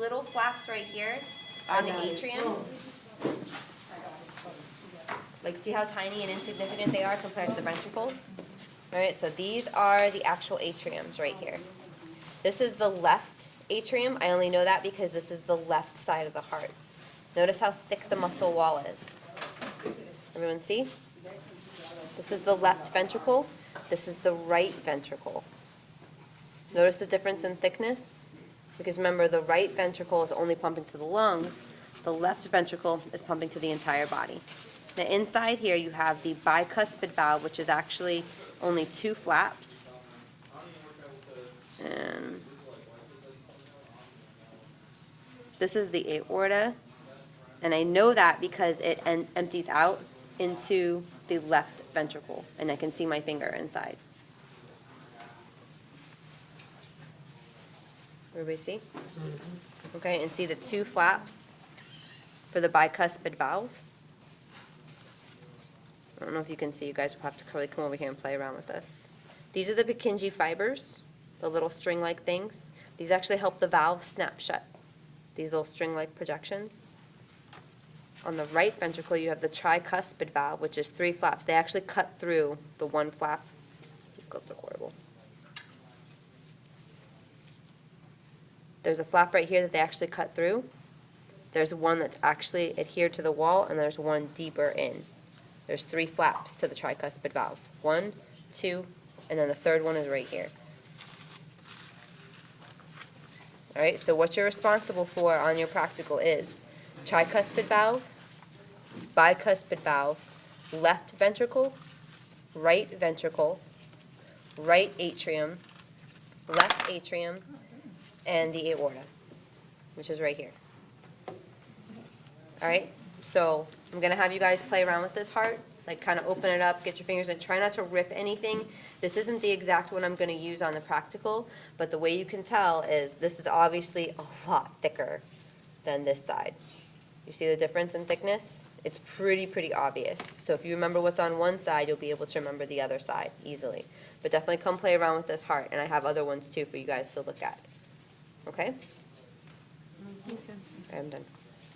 little flaps right here are the atriums. Like, see how tiny and insignificant they are compared to the ventricles? All right, so these are the actual atriums right here. This is the left atrium. I only know that because this is the left side of the heart. Notice how thick the muscle wall is. Everyone see? This is the left ventricle. This is the right ventricle. Notice the difference in thickness? Because remember, the right ventricle is only pumping to the lungs. The left ventricle is pumping to the entire body. Now inside here you have the bicuspid valve, which is actually only 2 flaps. And this is the aorta. And I know that because it empties out into the left ventricle. And I can see my finger inside. Everybody see? Okay, and see the 2 flaps for the bicuspid valve. I don't know if you can see. You guys will have to really come over here and play around with this. These are the Purkinje fibers, the little string-like things. These actually help the valve snap shut, these little string-like projections. On the right ventricle, you have the tricuspid valve, which is 3 flaps. They actually cut through the 1 flap. These gloves are horrible. There's a flap right here that they actually cut through. There's one that's actually adhered to the wall, and there's one deeper in. There's 3 flaps to the tricuspid valve. 1, 2, and then the third one is right here. All right, so what you're responsible for on your practical is tricuspid valve, bicuspid valve, left ventricle, right atrium, left atrium, and the aorta, which is right here. All right, so I'm going to have you guys play around with this heart, like kind of open it up, get your fingers in, try not to rip anything. This isn't the exact one I'm going to use on the practical, but the way you can tell is this is obviously a lot thicker than this side. You see the difference in thickness? It's pretty obvious. So if you remember what's on one side, you'll be able to remember the other side easily. But definitely come play around with this heart, and I have other ones too for you guys to look at. Okay? Okay. I'm done.